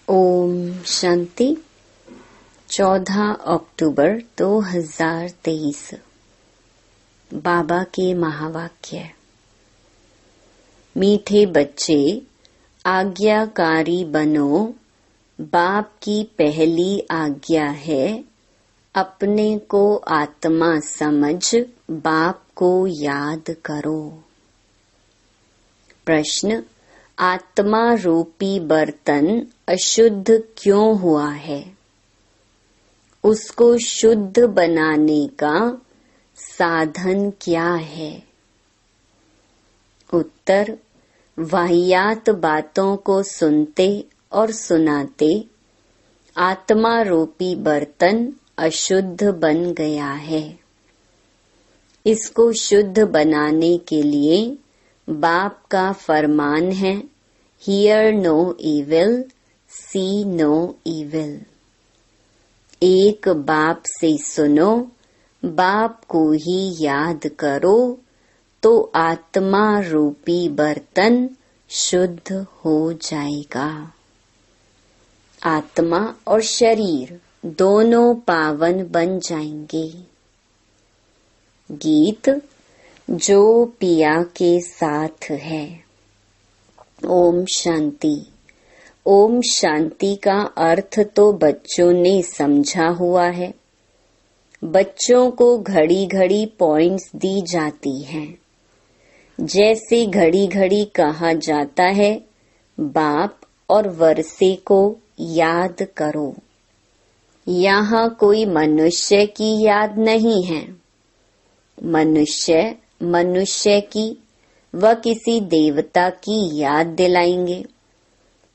ओम शांति। 14 अक्टूबर 2023। बाबा के महावाक्य। मीठे बच्चे, आज्ञाकारी बनो। बाप की पहली आज्ञा है अपने को आत्मा समझ बाप को याद करो। प्रश्न, आत्मा रूपी बर्तन अशुद्ध क्यों हुआ है? उसको शुद्ध बनाने का साधन क्या है? उत्तर, वाहियात बातों को सुनते और सुनाते आत्मा रूपी बर्तन अशुद्ध बन गया है। इसको शुद्ध बनाने के लिए बाप का फरमान है, hear no evil, see no evil. एक बाप से सुनो, बाप को ही याद करो, तो आत्मा रूपी बर्तन शुद्ध हो जाएगा। आत्मा और शरीर दोनों पावन बन जाएंगे। गीत जो पिया के साथ है। ओम शांति। ओम शांति का अर्थ तो बच्चों ने समझा हुआ है। बच्चों को घड़ी घड़ी पॉइंट्स दी जाती हैं। जैसे घड़ी घड़ी कहा जाता है, बाप और वर्षे को याद करो। यहाँ कोई मनुष्य की याद नहीं है। मनुष्य की व किसी देवता की याद दिलाएंगे।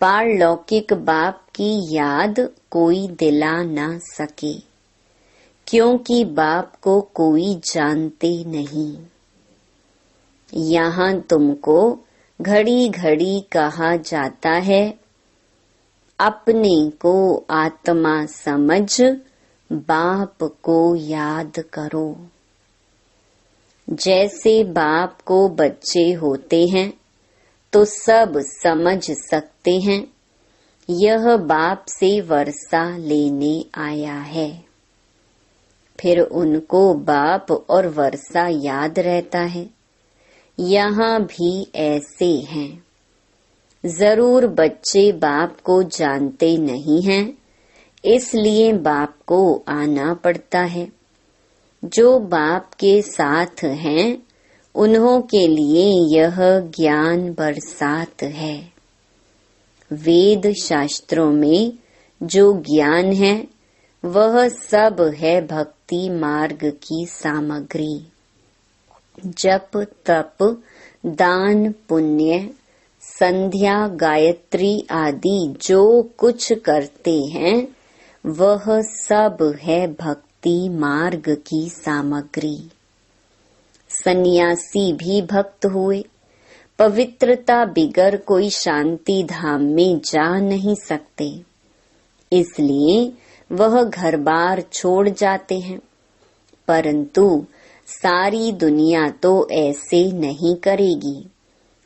पारलौकिक बाप की याद कोई दिला ना सके, क्योंकि बाप को कोई जानते नहीं। यहाँ तुमको घड़ी घड़ी कहा जाता है, अपने को आत्मा समझ बाप को याद करो। जैसे बाप को बच्चे होते हैं तो सब समझ सकते हैं, यह बाप से वर्षा लेने आया है। फिर उनको बाप और वर्षा याद रहता है। यहाँ भी ऐसे हैं। जरूर बच्चे बाप को जानते नहीं हैं, इसलिए बाप को आना पड़ता है। जो बाप के साथ हैं, उन्हों के लिए यह ज्ञान बरसात है। वेद शास्त्रों में जो ज्ञान है, वह सब है भक्ति मार्ग की सामग्री। जप तप दान पुण्य संध्या गायत्री आदि जो कुछ करते हैं, वह सब है भक्ति मार्ग की सामग्री। सन्यासी भी भक्त हुए। पवित्रता बिगर कोई शांति धाम में जा नहीं सकते, इसलिए वह घर बार छोड़ जाते हैं। परंतु सारी दुनिया तो ऐसे नहीं करेगी।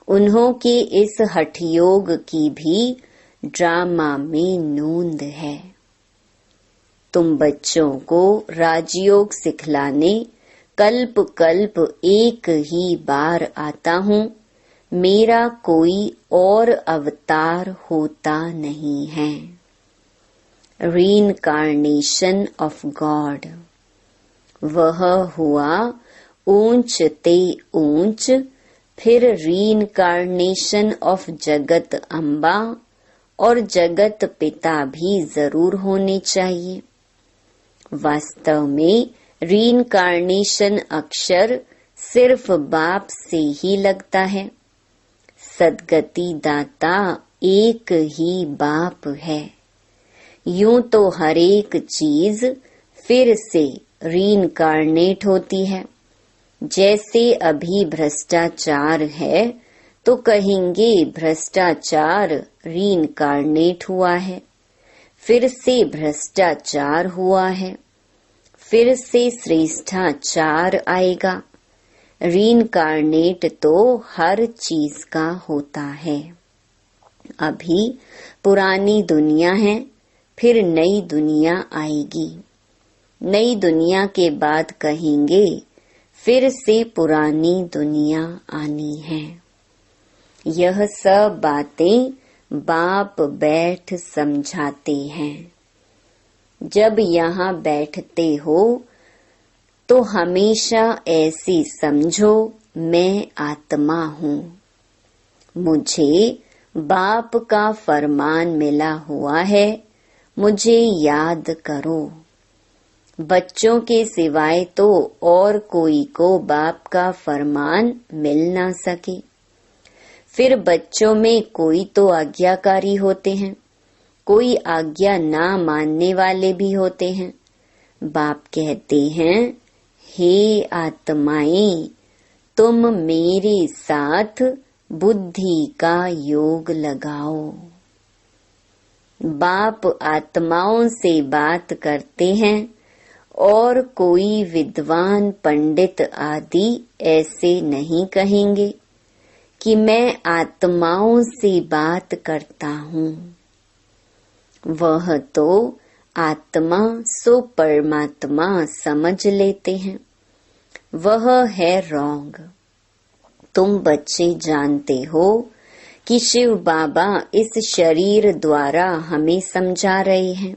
उन्हों के इस हठयोग की भी ड्रामा में नोंद है। तुम बच्चों को राजयोग सिखलाने कल्प कल्प एक ही बार आता हूँ। मेरा कोई और अवतार होता नहीं है। Reincarnation of God. वह हुआ ऊंच ते ऊंच, फिर रीइंकार्नेशन ऑफ जगत अम्बा और जगत पिता भी जरूर होने चाहिए। वास्तव में रीइंकार्नेशन अक्षर सिर्फ बाप से ही लगता है। सद्गति दाता एक ही बाप है। यूं तो हर एक चीज फिर से रीइंकार्नेट होती है। जैसे अभी भ्रष्टाचार है तो कहेंगे भ्रष्टाचार रीइंकार्नेट हुआ है, फिर से भ्रष्टाचार हुआ है, फिर से श्रेष्ठाचार आएगा। रीइंकार्नेट तो हर चीज का होता है। अभी पुरानी दुनिया है, फिर नई दुनिया आएगी। नई दुनिया के बाद कहेंगे फिर से पुरानी दुनिया आनी है। यह सब बातें बाप बैठ समझाते हैं। जब यहाँ बैठते हो तो हमेशा ऐसी समझो मैं आत्मा हूँ। मुझे बाप का फरमान मिला हुआ है, मुझे याद करो। बच्चों के सिवाय तो और कोई को बाप का फरमान मिल ना सके। फिर बच्चों में कोई तो आज्ञाकारी होते हैं, कोई आज्ञा ना मानने वाले भी होते हैं। बाप कहते हैं, हे आत्माएं, तुम मेरे साथ बुद्धि का योग लगाओ। बाप आत्माओं से बात करते हैं और कोई विद्वान पंडित आदि ऐसे नहीं कहेंगे कि मैं आत्माओं से बात करता हूँ। वह तो आत्मा सो परमात्मा समझ लेते हैं। वह है रॉन्ग। तुम बच्चे जानते हो कि शिव बाबा इस शरीर द्वारा हमें समझा रहे हैं।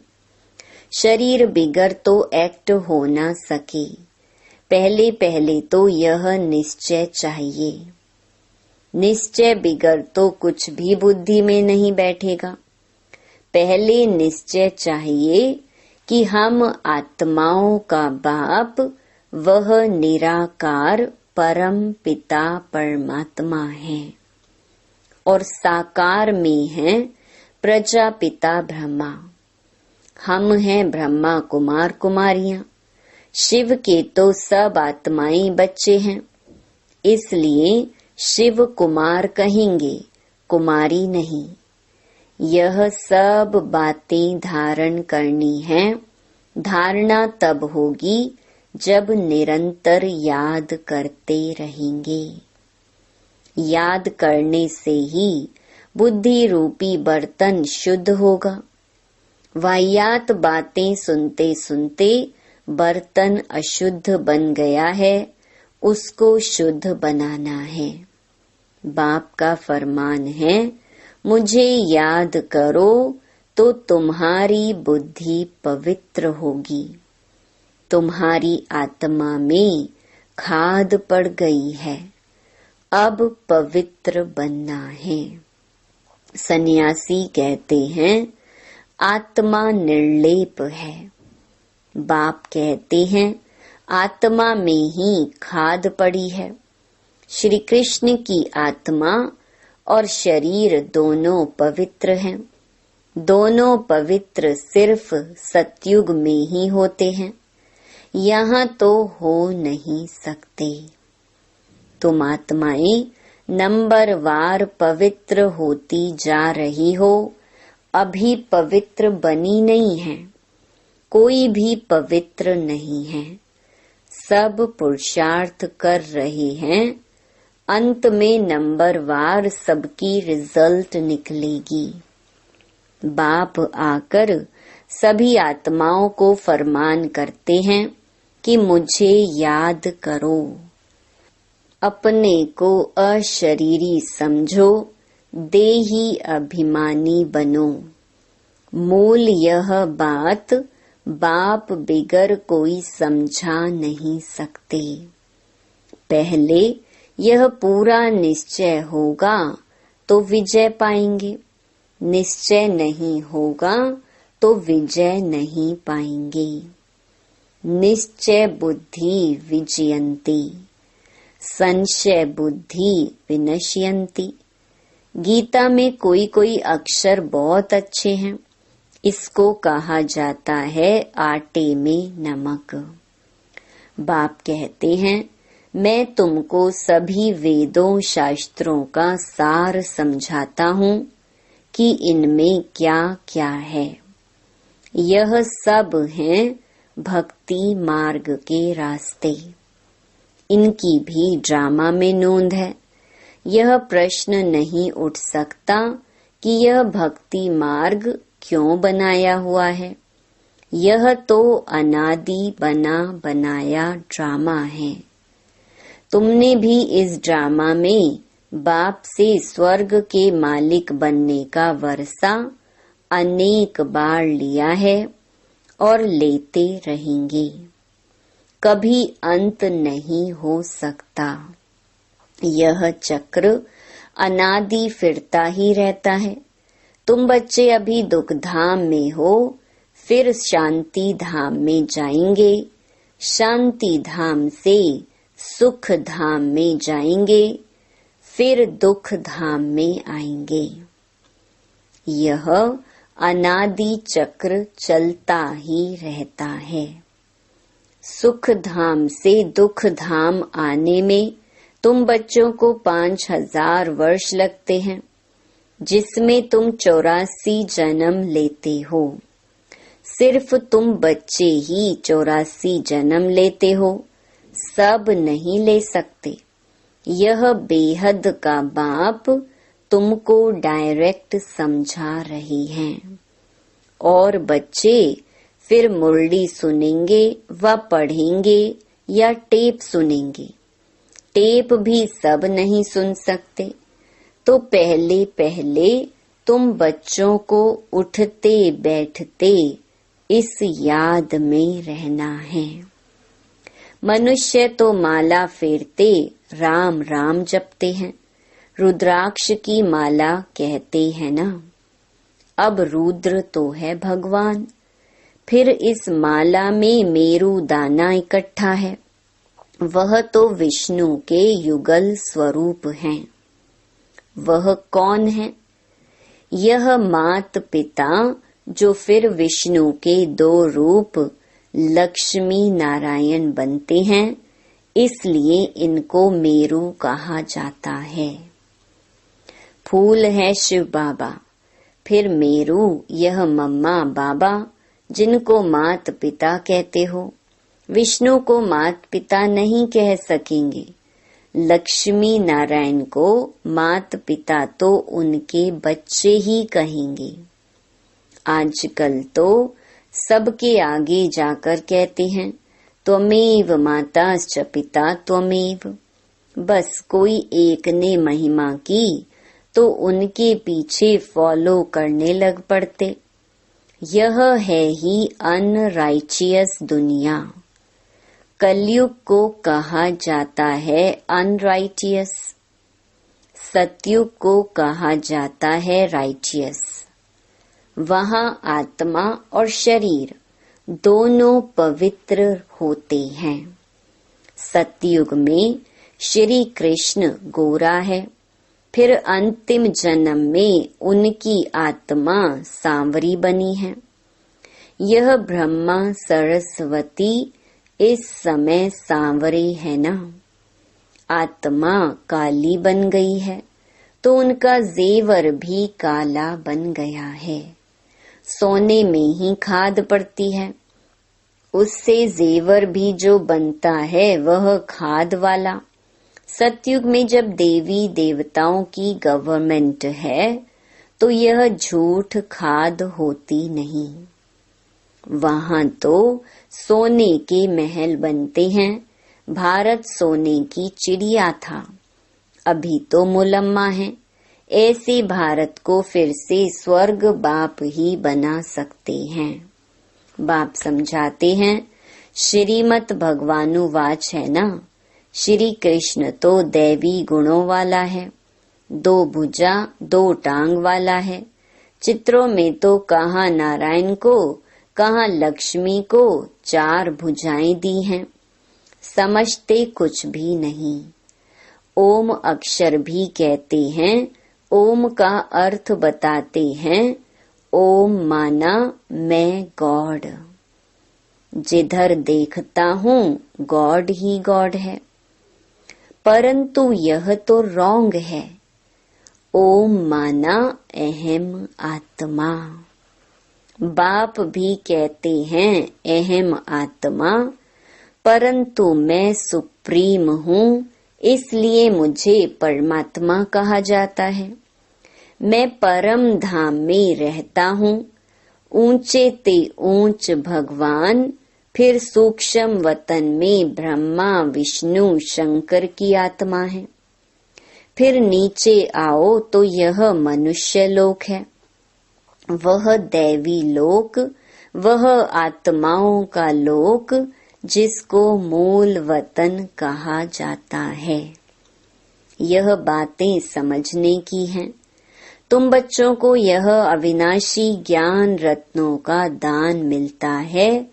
शरीर बिगर तो एक्ट हो ना सके। पहले पहले तो यह निश्चय चाहिए। निश्चय बिगर तो कुछ भी बुद्धि में नहीं बैठेगा। पहले निश्चय चाहिए कि हम आत्माओं का बाप वह निराकार परम पिता परमात्मा है और साकार में है प्रजापिता ब्रह्मा। हम हैं ब्रह्मा कुमार कुमारियां। शिव के तो सब आत्माएं बच्चे हैं, इसलिए शिव कुमार कहेंगे, कुमारी नहीं। यह सब बातें धारण करनी है। धारणा तब होगी जब निरंतर याद करते रहेंगे। याद करने से ही बुद्धि रूपी बर्तन शुद्ध होगा। वाहियात बातें सुनते सुनते बर्तन अशुद्ध बन गया है, उसको शुद्ध बनाना है। बाप का फरमान है, मुझे याद करो तो तुम्हारी बुद्धि पवित्र होगी। तुम्हारी आत्मा में खाद पड़ गई है, अब पवित्र बनना है। सन्यासी कहते हैं आत्मा निर्लेप है। बाप कहते हैं आत्मा में ही खाद पड़ी है। श्री कृष्ण की आत्मा और शरीर दोनों पवित्र हैं। दोनों पवित्र सिर्फ सतयुग में ही होते हैं, यहाँ तो हो नहीं सकते। तुम आत्माएं नंबरवार पवित्र होती जा रही हो, अभी पवित्र बनी नहीं है। कोई भी पवित्र नहीं है। सब पुरुषार्थ कर रहे हैं। अंत में नंबरवार सबकी रिजल्ट निकलेगी। बाप आकर सभी आत्माओं को फरमान करते हैं कि मुझे याद करो। अपने को अशरीरी समझो, देही अभिमानी बनो। मूल यह बात बाप बिगर कोई समझा नहीं सकते। पहले यह पूरा निश्चय होगा तो विजय पाएंगे। निश्चय नहीं होगा तो विजय नहीं पाएंगे। निश्चय बुद्धि विजयंती, संशय बुद्धि विनश्यंती। गीता में कोई कोई अक्षर बहुत अच्छे हैं। इसको कहा जाता है आटे में नमक। बाप कहते हैं मैं तुमको सभी वेदों शास्त्रों का सार समझाता हूँ कि इनमें क्या क्या है। यह सब हैं भक्ति मार्ग के रास्ते। इनकी भी ड्रामा में नोंद है। यह प्रश्न नहीं उठ सकता कि यह भक्ति मार्ग क्यों बनाया हुआ है। यह तो अनादि बना बनाया ड्रामा है। तुमने भी इस ड्रामा में बाप से स्वर्ग के मालिक बनने का वर्षा अनेक बार लिया है और लेते रहेंगे। कभी अंत नहीं हो सकता। यह चक्र अनादि फिरता ही रहता है। तुम बच्चे अभी दुख धाम में हो, फिर शांति धाम में जाएंगे, शांति धाम से सुख धाम में जाएंगे, फिर दुख धाम में आएंगे। यह अनादि चक्र चलता ही रहता है। सुख धाम से दुख धाम आने में तुम बच्चों को 5000 वर्ष लगते हैं, जिसमें तुम 84 जन्म लेते हो। सिर्फ तुम बच्चे ही 84 जन्म लेते हो, सब नहीं ले सकते। यह बेहद का बाप तुमको डायरेक्ट समझा रही हैं। और बच्चे फिर मुरली सुनेंगे व पढ़ेंगे या टेप सुनेंगे। टेप भी सब नहीं सुन सकते, तो पहले पहले तुम बच्चों को उठते बैठते इस याद में रहना है। मनुष्य तो माला फेरते राम राम जपते हैं, रुद्राक्ष की माला कहते हैं ना। अब रुद्र तो है भगवान। फिर इस माला में मेरू दाना इकट्ठा है, वह तो विष्णु के युगल स्वरूप हैं। वह कौन है? यह मात पिता जो फिर विष्णु के 2 रूप लक्ष्मी नारायण बनते हैं, इसलिए इनको मेरू कहा जाता है। फूल है शिव बाबा, फिर मेरू यह मम्मा बाबा जिनको मात पिता कहते हो। विष्णु को मात पिता नहीं कह सकेंगे, लक्ष्मी नारायण को मात पिता तो उनके बच्चे ही कहेंगे। आजकल तो सबके आगे जाकर कहते हैं त्वमेव माताश्च पिता त्वमेव। बस कोई एक ने महिमा की तो उनके पीछे फॉलो करने लग पड़ते। यह है ही अनराइचियस दुनिया। कलयुग को कहा जाता है अनराइटियस, सतयुग को कहा जाता है राइटियस। वहाँ आत्मा और शरीर दोनों पवित्र होते हैं। सतयुग में श्री कृष्ण गोरा है, फिर अंतिम जन्म में उनकी आत्मा सांवरी बनी है। यह ब्रह्मा सरस्वती इस समय सांवरे है ना। आत्मा काली बन गई है तो उनका जेवर भी काला बन गया है। सोने में ही खाद पड़ती है, उससे जेवर भी जो बनता है वह खाद वाला। सतयुग में जब देवी देवताओं की गवर्नमेंट है तो यह झूठ खाद होती नहीं। वहाँ तो सोने के महल बनते हैं। भारत सोने की चिड़िया था, अभी तो मुलम्मा है। ऐसे भारत को फिर से स्वर्ग बाप ही बना सकते हैं। बाप समझाते हैं श्रीमत भगवानुवाच है ना। श्री कृष्ण तो दैवी गुणों वाला है, 2 भुजा 2 टांग वाला है। चित्रों में तो कहाँ नारायण को कहाँ लक्ष्मी को 4 भुजाएं दी हैं। समझते कुछ भी नहीं। ओम अक्षर भी कहते हैं, ओम का अर्थ बताते हैं। ओम माना मैं गॉड। जिधर देखता हूँ गॉड ही गॉड है, परंतु यह तो रॉन्ग है। ओम माना अहम आत्मा। बाप भी कहते हैं अहम आत्मा, परंतु मैं सुप्रीम हूँ, इसलिए मुझे परमात्मा कहा जाता है। मैं परम धाम में रहता हूँ। ऊंचे ते ऊंच भगवान, फिर सूक्ष्म वतन में ब्रह्मा विष्णु शंकर की आत्मा है। फिर नीचे आओ तो यह मनुष्य लोक है, वह दैवी लोक, वह आत्माओं का लोक जिसको मूल वतन कहा जाता है। यह बातें समझने की हैं। तुम बच्चों को यह अविनाशी ज्ञान रत्नों का दान मिलता है,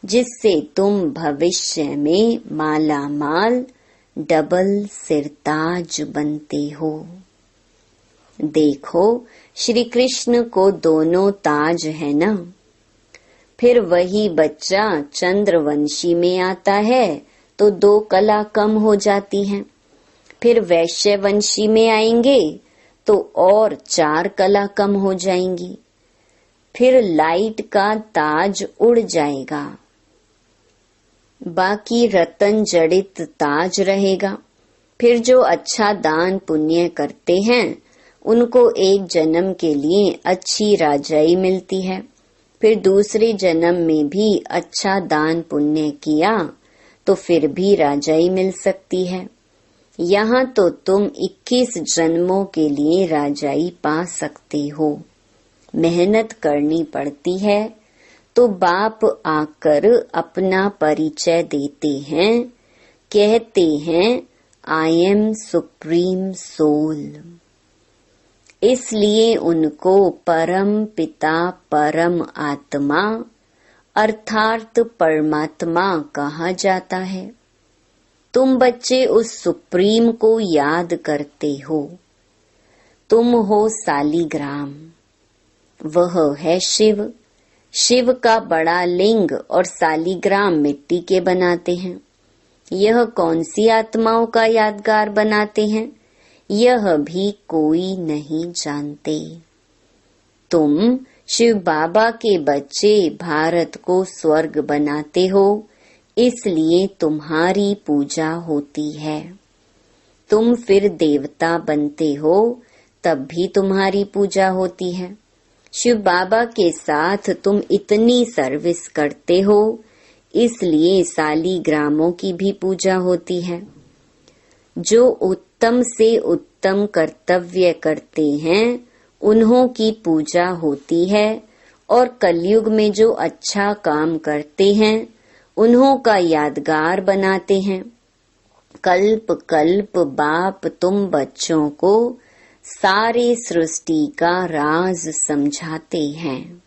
जिससे तुम भविष्य में माला माल डबल सिरताज बनते हो। देखो, श्री कृष्ण को दोनों ताज है ना। फिर वही बच्चा चंद्रवंशी में आता है तो 2 कला कम हो जाती हैं। फिर वैश्यवंशी में आएंगे तो और 4 कला कम हो जाएंगी। फिर लाइट का ताज उड़ जाएगा, बाकी रतन जड़ित ताज रहेगा। फिर जो अच्छा दान पुण्य करते हैं उनको एक जन्म के लिए अच्छी राजाई मिलती है। फिर दूसरे जन्म में भी अच्छा दान पुण्य किया तो फिर भी राजाई मिल सकती है। यहाँ तो तुम 21 जन्मों के लिए राजाई पा सकते हो। मेहनत करनी पड़ती है। तो बाप आकर अपना परिचय देते हैं, कहते हैं आई एम सुप्रीम सोल। इसलिए उनको परम पिता परम आत्मा अर्थात परमात्मा कहा जाता है। तुम बच्चे उस सुप्रीम को याद करते हो। तुम हो सालीग्राम, वह है शिव। शिव का बड़ा लिंग और सालीग्राम मिट्टी के बनाते हैं। यह कौन सी आत्माओं का यादगार बनाते हैं, यह भी कोई नहीं जानते। तुम शिव बाबा के बच्चे भारत को स्वर्ग बनाते हो, इसलिए तुम्हारी पूजा होती है। तुम फिर देवता बनते हो, तब भी तुम्हारी पूजा होती है। शिव बाबा के साथ तुम इतनी सर्विस करते हो, इसलिए सालीग्रामों की भी पूजा होती है। जो उत्तम से उत्तम कर्तव्य करते हैं उन्हों की पूजा होती है, और कलयुग में जो अच्छा काम करते हैं उन्हों का यादगार बनाते हैं। कल्प कल्प बाप तुम बच्चों को सारे सृष्टि का राज समझाते हैं,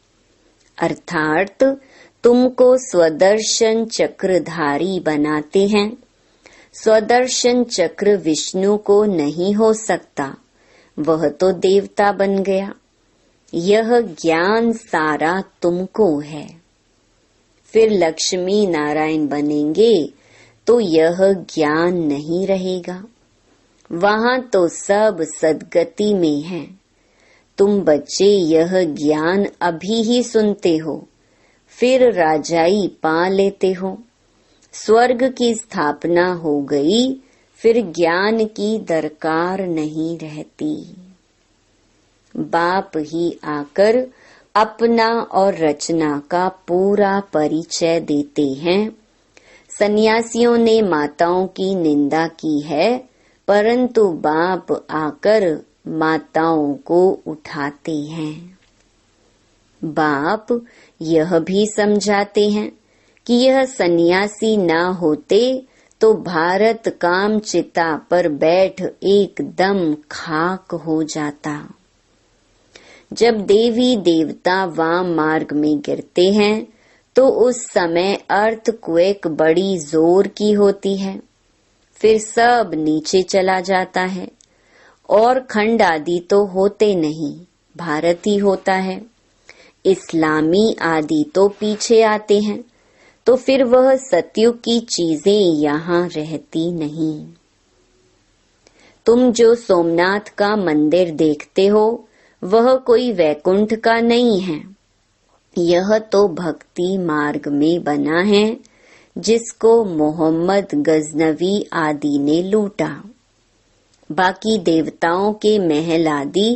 अर्थात तुमको स्वदर्शन चक्रधारी बनाते हैं। स्वदर्शन चक्र विष्णु को नहीं हो सकता, वह तो देवता बन गया। यह ज्ञान सारा तुमको है। फिर लक्ष्मी नारायण बनेंगे तो यह ज्ञान नहीं रहेगा। वहाँ तो सब सद्गति में है। तुम बच्चे यह ज्ञान अभी ही सुनते हो, फिर राजाई पा लेते हो। स्वर्ग की स्थापना हो गई, फिर ज्ञान की दरकार नहीं रहती। बाप ही आकर अपना और रचना का पूरा परिचय देते हैं। सन्यासियों ने माताओं की निंदा की है, परंतु बाप आकर माताओं को उठाते हैं। बाप यह भी समझाते हैं कि यह सन्यासी ना होते तो भारत काम चिता पर बैठ एकदम खाक हो जाता। जब देवी देवता वाम मार्ग में गिरते हैं तो उस समय अर्थक्वेक बड़ी जोर की होती है, फिर सब नीचे चला जाता है, और खंड आदि तो होते नहीं, भारत ही होता है। इस्लामी आदि तो पीछे आते हैं, तो फिर वह सतयुग की चीजें यहाँ रहती नहीं। तुम जो सोमनाथ का मंदिर देखते हो वह कोई वैकुंठ का नहीं है। यह तो भक्ति मार्ग में बना है, जिसको मोहम्मद गजनवी आदि ने लूटा। बाकी देवताओं के महल आदि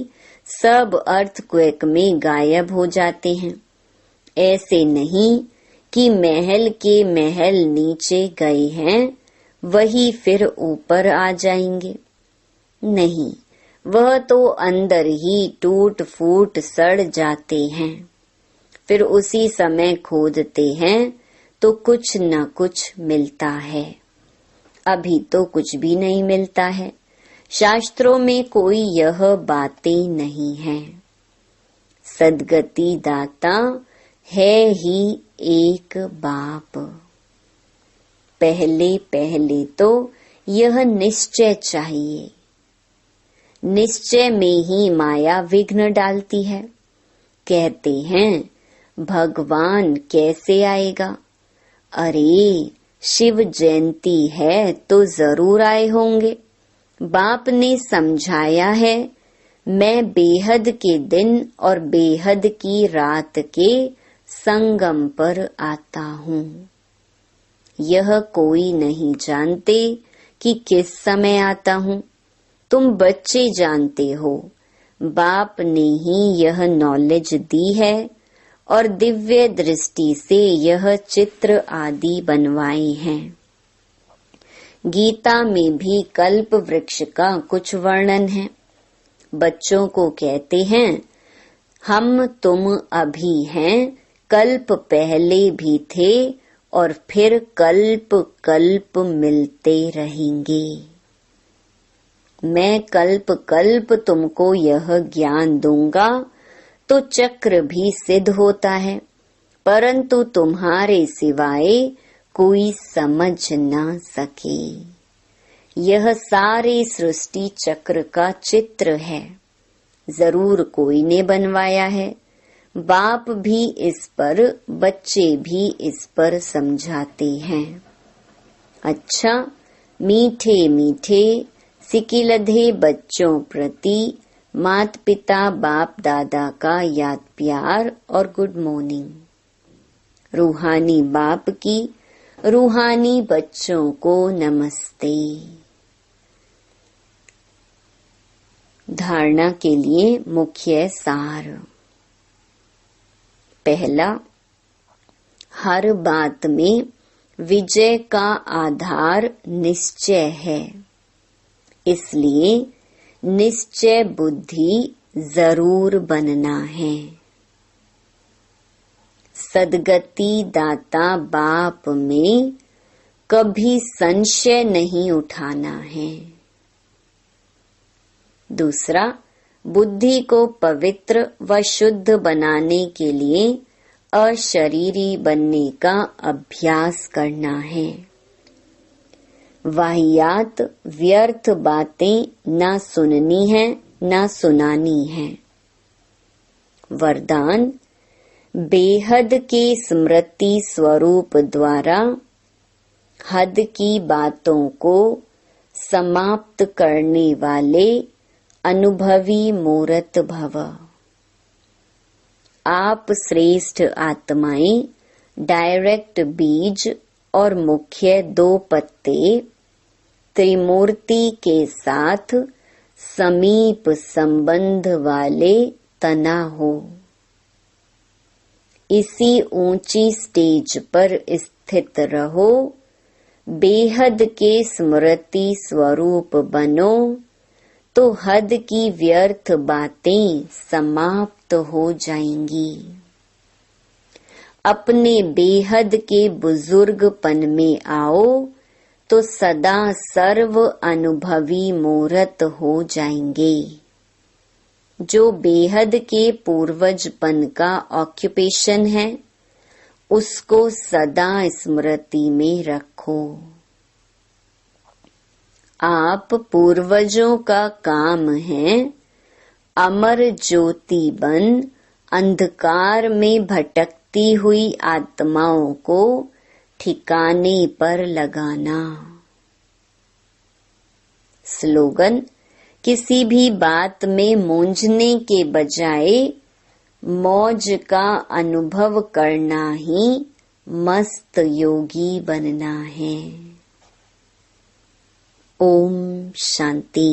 सब अर्थक्वेक में गायब हो जाते हैं। ऐसे नहीं कि महल के महल नीचे गए हैं, वही फिर ऊपर आ जाएंगे। नहीं, वह तो अंदर ही टूट फूट सड़ जाते हैं। फिर उसी समय खोदते हैं तो कुछ न कुछ मिलता है। अभी तो कुछ भी नहीं मिलता है। शास्त्रों में कोई यह बातें नहीं है। सद्गति दाता है ही एक बाप। पहले पहले तो यह निश्चय चाहिए। निश्चय में ही माया विघ्न डालती है। कहते हैं भगवान कैसे आएगा? अरे, शिव जयंती है तो जरूर आए होंगे। बाप ने समझाया है, मैं बेहद के दिन और बेहद की रात के संगम पर आता हूँ। यह कोई नहीं जानते कि किस समय आता हूँ। तुम बच्चे जानते हो। बाप ने ही यह नॉलेज दी है और दिव्य दृष्टि से यह चित्र आदि बनवाए हैं। गीता में भी कल्प वृक्ष का कुछ वर्णन है। बच्चों को कहते हैं, हम तुम अभी हैं, कल्प पहले भी थे और फिर कल्प कल्प मिलते रहेंगे। मैं कल्प कल्प तुमको यह ज्ञान दूंगा तो चक्र भी सिद्ध होता है, परंतु तुम्हारे सिवाय कोई समझ ना सके। यह सारे सृष्टि चक्र का चित्र है। जरूर कोई ने बनवाया है। बाप भी इस पर, बच्चे भी इस पर समझाते हैं। अच्छा, मीठे मीठे सिकिलधे बच्चों प्रति माता पिता बाप दादा का याद प्यार और गुड मॉर्निंग। रूहानी बाप की रूहानी बच्चों को नमस्ते। धारणा के लिए मुख्य सार। पहला, हर बात में विजय का आधार निश्चय है, इसलिए निश्चय बुद्धि जरूर बनना है। सद्गति दाता बाप में कभी संशय नहीं उठाना है। दूसरा, बुद्धि को पवित्र व शुद्ध बनाने के लिए अशरीरी बनने का अभ्यास करना है। वाहियात व्यर्थ बातें ना सुननी है ना सुनानी है। वरदान, बेहद के स्मृति स्वरूप द्वारा हद की बातों को समाप्त करने वाले अनुभवी मूर्त भव। आप श्रेष्ठ आत्माएं डायरेक्ट बीज और मुख्य 2 पत्ते त्रिमूर्ति के साथ समीप संबंध वाले तना हो। इसी ऊंची स्टेज पर स्थित रहो। बेहद के स्मृति स्वरूप बनो तो हद की व्यर्थ बातें समाप्त हो जाएंगी। अपने बेहद के बुजुर्गपन में आओ तो सदा सर्व अनुभवी मूर्त हो जाएंगे। जो बेहद के पूर्वजपन का ऑक्यूपेशन है, उसको सदा स्मृति में रखो। आप पूर्वजों का काम है अमर ज्योति बन अंधकार में भटकती हुई आत्माओं को ठिकाने पर लगाना। स्लोगन, किसी भी बात में मूंझने के बजाय मौज का अनुभव करना ही मस्त योगी बनना है। ओम शांति।